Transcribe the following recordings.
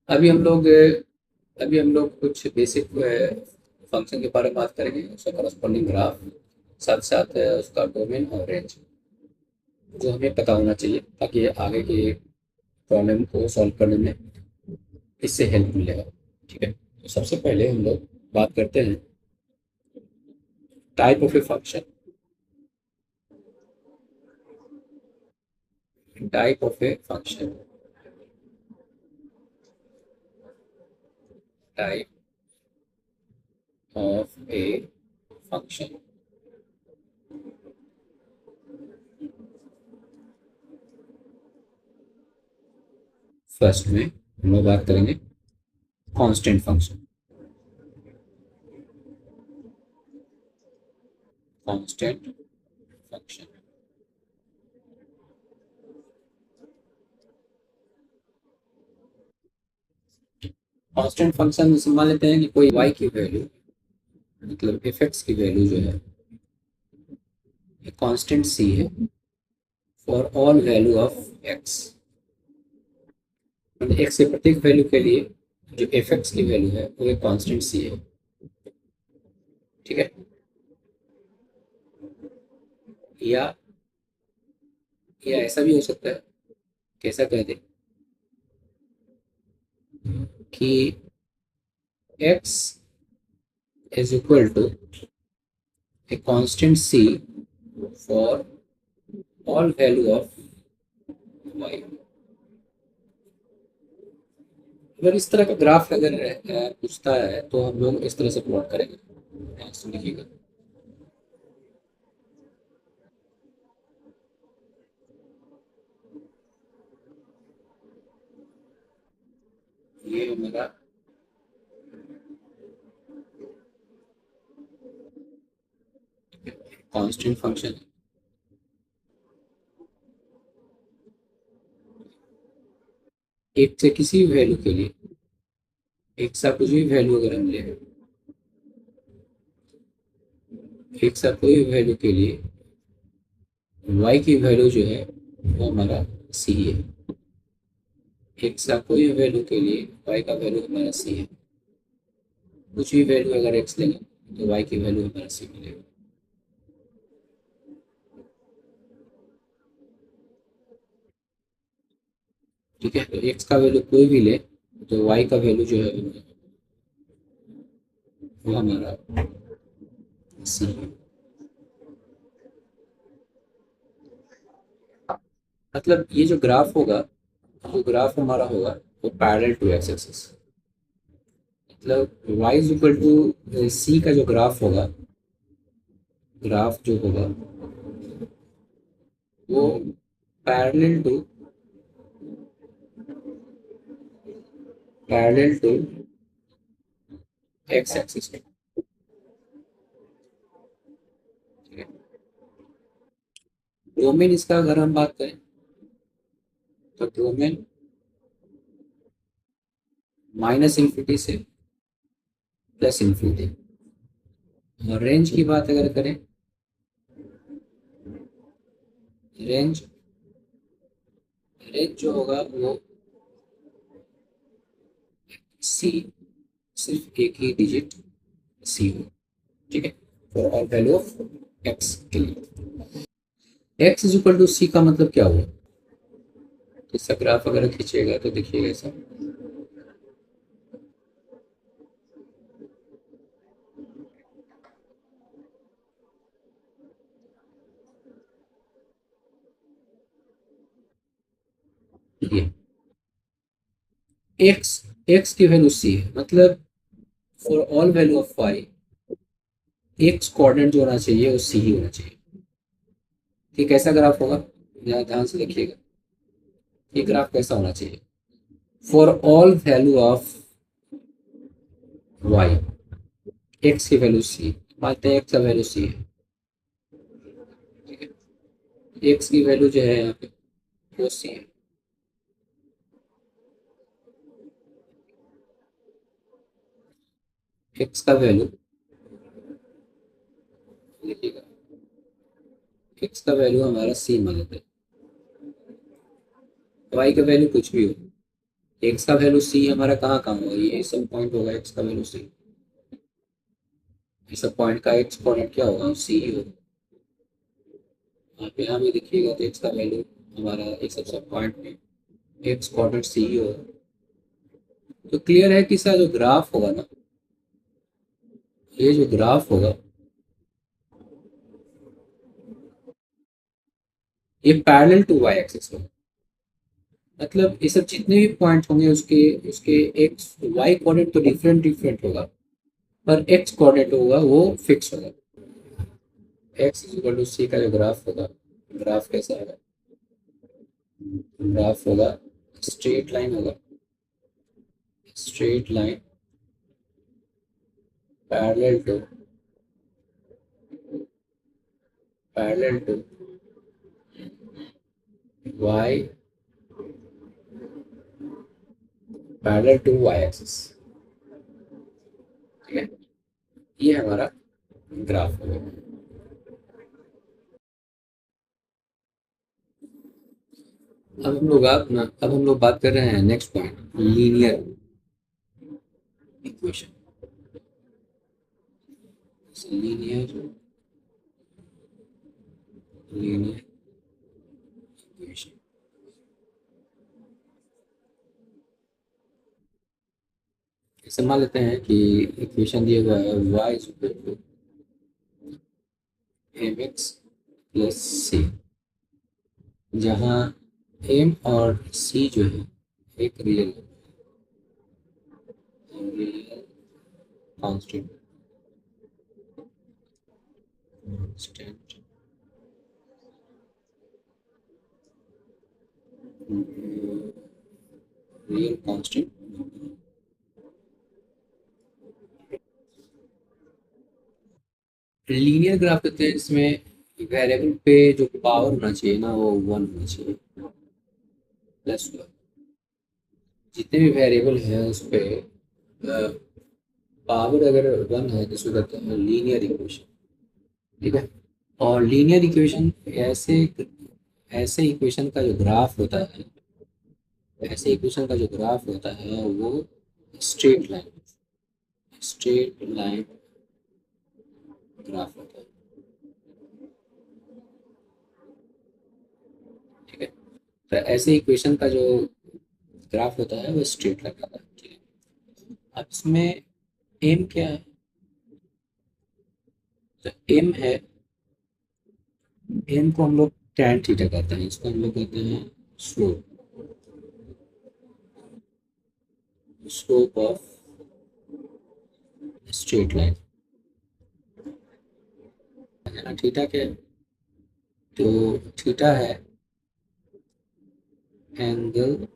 अभी हम लोग कुछ बेसिक फंक्शन के बारे में बात करेंगे, उसका करस्पॉन्डिंग ग्राफ, साथ साथ उसका डोमेन और रेंज जो हमें पता होना चाहिए ताकि आगे के प्रॉब्लम को सॉल्व करने में इससे हेल्प मिलेगा। ठीक है, तो सबसे पहले हम लोग बात करते हैं type of a function. Type of a function, type of a function. First में हम लोग बात करेंगे constant function. Constant function, constant function में मान लेते हैं कि कोई y की वैल्यू, मतलब एफ एक्स की वैल्यू जो है एक कांस्टेंट सी है for all value of x. मतलब एक्स के प्रत्येक वैल्यू के लिए जो एफ एक्स की वैल्यू है वो एक कांस्टेंट सी है। ठीक है, या ऐसा भी हो सकता है, कैसा कह दे कि x is equal to a constant c for all value of y। अगर इस तरह का ग्राफ अगर पूछता है तो हम लोग इस तरह से प्लॉट करेंगे। देखिएगा, ये मेरा कांस्टेंट फंक्शन है। एक से किसी भी वैल्यू के लिए, एक सा कुछ भी वैल्यू अगर हम ले, एक सा कोई भी वैल्यू के लिए y की वैल्यू जो है वो हमारा c है। एक सा कोई भी वैल्यू के लिए y का वैल्यू हमारा c है। कुछ भी वैल्यू अगर x लेंगे तो y की वैल्यू हमारा c मिलेगा। ठीक है, तो x का वैल्यू कोई भी ले तो y का वैल्यू जो है वो हमारा c है। मतलब ये जो ग्राफ होगा, जो ग्राफ हमारा होगा वो पैरेलल टू एक्स एक्सिस। मतलब y is equal to C का जो ग्राफ होगा, ग्राफ जो होगा वो parallel to parallel to X axis है। ठीक है, डोमेन इसका अगर हम बात करें तो डोमेन माइनस इन्फिनिटी से प्लस इन्फिनिटी। और रेंज की बात अगर करें, रेंज रेंज जो होगा वो सी, सिर्फ एक ही डिजिट सी हो। ठीक है, for all value of x के लिए। X is equal to C का मतलब क्या हुआ? इसका ग्राफ अगर खींचेगा तो देखिएगा ऐसा, ये एक्स एक्स की वैल्यू सी है, मतलब for all value of Y X coordinate जो होना चाहिए वो सी ही होना चाहिए। ठीक, कैसा ग्राफ होगा, यहाँ ध्यान से देखिएगा, ये ग्राफ कैसा होना चाहिए? For all value of Y X की वैल्यू सी, मानते हैं एक्स का वैल्यू सी है। ठीक है, एक्स की वैल्यू जो है यहाँ पे वो सी है। एक्स का वैल्यू देखिएगा, एक्स का वैल्यू हमारा सी मान लेते हैं, वाई का वैल्यू कुछ भी हो, एक्स का वैल्यू सी हमारा कहाँ कहाँ होगा, ये सब पॉइंट होगा एक्स का वैल्यू सी, ये सब पॉइंट का एक्स कोऑर्डिनेट क्या होगा, सी ही होगा। आप यहाँ भी देखिएगा तो एक्स का वैल्यू हमारा एक सब पॉइंट में एक्स कोऑर्डिनेट सी ही होगा। तो क्लियर है कि इसका जो ग्राफ होगा ना, ये जो ग्राफ होगा ये पैरेलल टू वाई एक्सिस होगा। मतलब ये सब जितने भी पॉइंट होंगे उसके उसके एक्स वाई कोऑर्डिनेट तो डिफरेंट डिफरेंट होगा, पर एक्स कोऑर्डिनेट होगा वो फिक्स होगा। X is equal to C का जो ग्राफ होगा, ग्राफ कैसा होगा, ग्राफ होगा स्ट्रेट लाइन होगा, straight line parallel to parallel to Y, parallel to Y axis. ठीक है, ये हमारा ग्राफ होगा। अब हम लोग बात कर रहे हैं next point, linear equation. Linear linear equation, ऐसे मान लेते हैं कि इक्वेशन दिया हुआ है y is equal to M X plus C, जहाँ m और c जो है एक real constant constant real constant. Linear graph कहते हैं इसमें वेरिएबल पे जो पावर होना चाहिए ना वो वन होना चाहिए, प्लस वन। जितने भी वेरिएबल हैं उस पे पावर अगर वन है तो उसको कहते हैं लीनियर इक्वेशन। ठीक है, और लीनियर इक्वेशन ऐसे ऐसे इक्वेशन का जो ग्राफ होता है, ऐसे इक्वेशन का जो ग्राफ होता है वो स्ट्रेट लाइन ग्राफ होता है। ठीक है, तो ऐसे इक्वेशन का जो ग्राफ होता है वो स्ट्रेट लाइन होता है। ठीक है, अब इसमें एम क्या है, तो एम है, एम को हम लोग टैन थीटा कहते हैं, इसको हम लोग कहते हैं slope, slope of straight line. Theta क्या है, तो थीटा है angle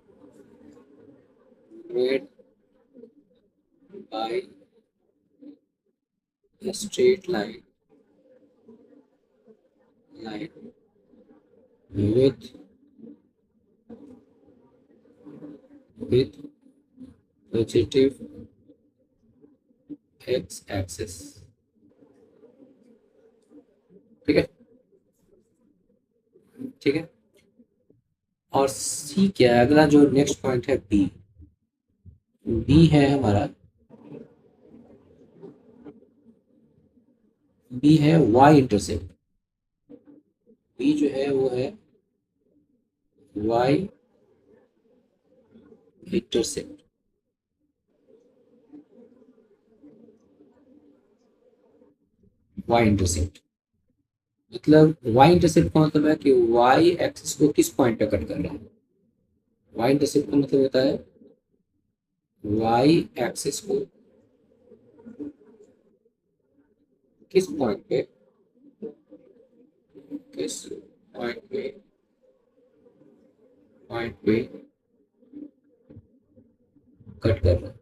made by straight line with with positive x axis. ठीक है, ठीक है। और सी क्या है, अगला जो नेक्स्ट पॉइंट है बी, बी है हमारा, बी है वाई इंटरसेप्ट। बी जो है वो है वाई इंटरसेप्ट। वाई इंटरसेप्ट मतलब वाई इंटरसेप्ट का मतलब है कि वाई एक्सिस को किस पॉइंट पे कट कर रहा है। वाई इंटरसेप्ट का मतलब होता है वाई एक्सिस को किस पॉइंट पे, किस पॉइंट पे कट कर रहा है।